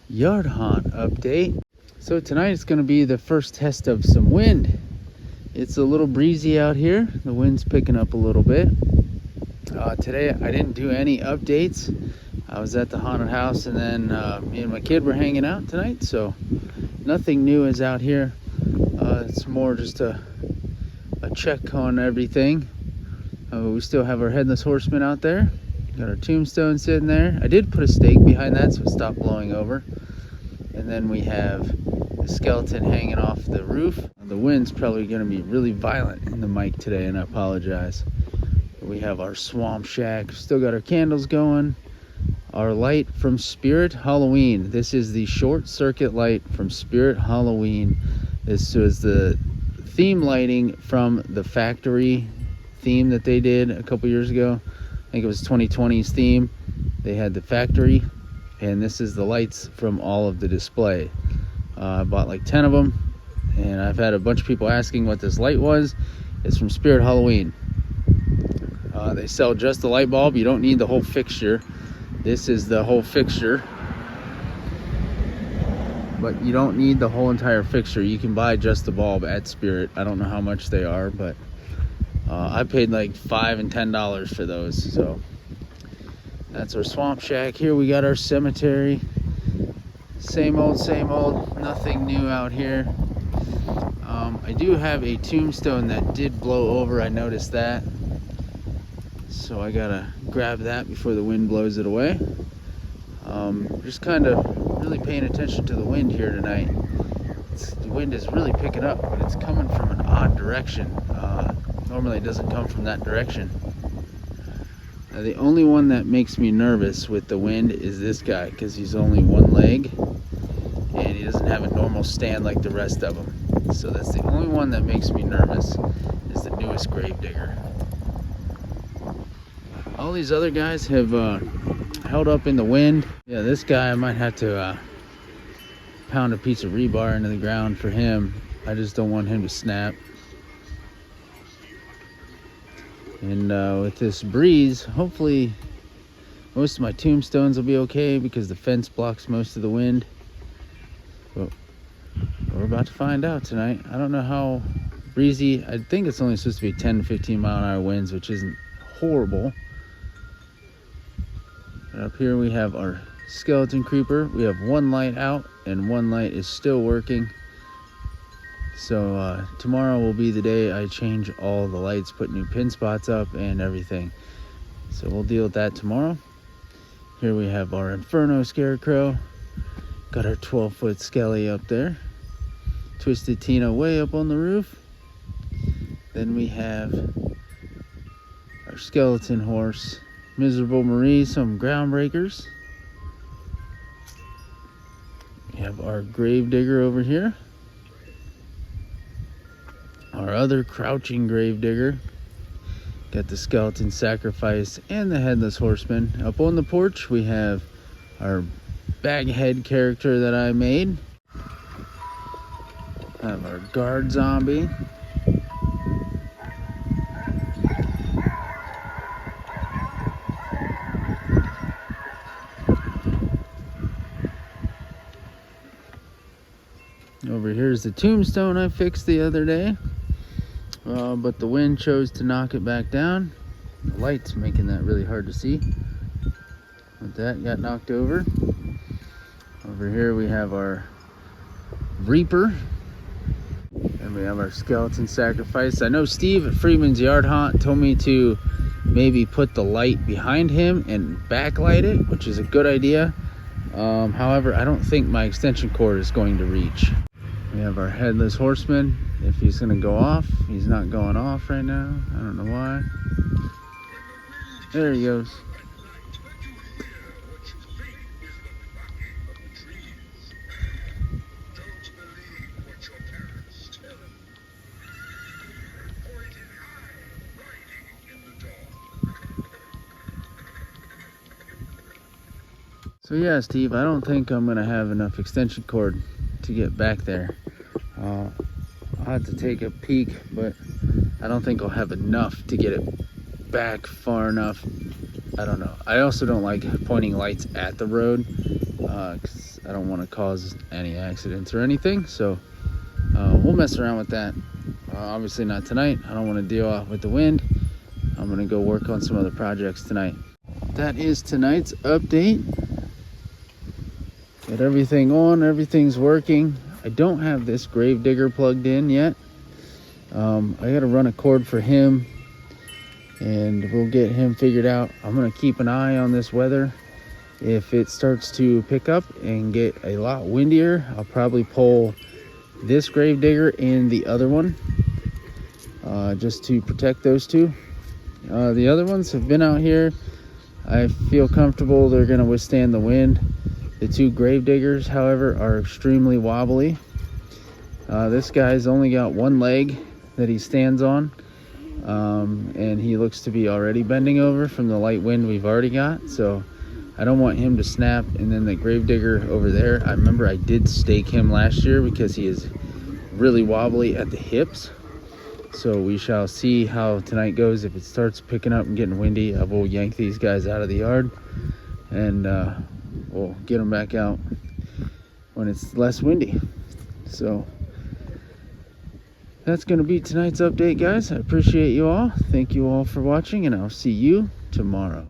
Yard haunt update. So tonight it's going to be the first test of some wind. It's a little breezy out here. The wind's picking up a little bit. Today I didn't do any updates. I was at the haunted house, and then me and my kid were hanging out tonight, so nothing new is out here. It's more just a check on everything. We still have our headless horseman out there. Got our tombstone sitting there. I did put a stake behind that so it stopped blowing over. And then we have the skeleton hanging off the roof. The wind's probably going to be really violent in the mic today, and I apologize. We have our swamp shack. Still got our candles going. Our light from Spirit Halloween. This is the short circuit light from Spirit Halloween. This was the theme lighting from the factory theme that they did a couple years ago. I think it was 2020's theme. They had the factory, and this is the lights from all of the display. I bought like 10 of them, and I've had a bunch of people asking what this light was. It's from Spirit Halloween. They sell just the light bulb. You don't need the whole fixture. This is the whole fixture, but you don't need the whole entire fixture. You can buy just the bulb at Spirit. I don't know how much they are, but I paid like $5 and $10 for those. So that's our swamp shack. Here we got our cemetery. Same old, nothing new out here. I do have a tombstone that did blow over. I noticed that, so I gotta grab that before the wind blows it away. Just kind of really paying attention to the wind here tonight. The wind is really picking up, but it's coming from an odd direction. Normally it doesn't come from that direction. The only one that makes me nervous with the wind is this guy, because he's only one leg and he doesn't have a normal stand like the rest of them. So that's the only one that makes me nervous, is the newest gravedigger. All these other guys have held up in the wind. Yeah, this guy I might have to pound a piece of rebar into the ground for him. I just don't want him to snap. And with this breeze, hopefully most of my tombstones will be okay, because the fence blocks most of the wind. But we're about to find out tonight. I don't know how breezy. I think it's only supposed to be 10 to 15 mile an hour winds, which isn't horrible. And up here we have our skeleton creeper. We have one light out and one light is still working. So tomorrow will be the day I change all the lights, put new pin spots up and everything. So we'll deal with that tomorrow. Here we have our Inferno Scarecrow. Got our 12-foot Skelly up there. Twisted Tina way up on the roof. Then we have our skeleton horse, Miserable Marie, some groundbreakers. We have our gravedigger over here. Our other crouching gravedigger. Got the skeleton sacrifice and the headless horseman. Up on the porch we have our baghead character that I made. Have our guard zombie. Over here's the tombstone I fixed the other day. But the wind chose to knock it back down. The light's making that really hard to see. But that got knocked over. Over here we have our Reaper. And we have our skeleton sacrifice. I know Steve at Freeman's Yard Haunt told me to maybe put the light behind him and backlight it, which is a good idea. However, I don't think my extension cord is going to reach. We have our headless horseman. If he's gonna go off, he's not going off right now. I don't know why. There he goes. So yeah, Steve, I don't think I'm gonna have enough extension cord to get back there. I'll have to take a peek, but I don't think I'll have enough to get it back far enough. I don't know. I also don't like pointing lights at the road because I don't want to cause any accidents or anything. So we'll mess around with that. Obviously not tonight. I don't want to deal with the wind. I'm going to go work on some other projects tonight. That is tonight's update. Got everything on. Everything's working. I don't have this grave digger plugged in yet. I got to run a cord for him, and we'll get him figured out. I'm going to keep an eye on this weather. If it starts to pick up and get a lot windier, I'll probably pull this grave digger and the other one just to protect those two. The other ones have been out here. I feel comfortable they're going to withstand the wind. The two grave diggers, however, are extremely wobbly. This guy's only got one leg that he stands on, and he looks to be already bending over from the light wind we've already got, so I don't want him to snap. And then the grave digger over there, I remember I did stake him last year because he is really wobbly at the hips. So we shall see how tonight goes. If it starts picking up and getting windy, I will yank these guys out of the yard, and we'll get them back out when it's less windy. So that's going to be tonight's update, guys. I appreciate you all. Thank you all for watching, and I'll see you tomorrow.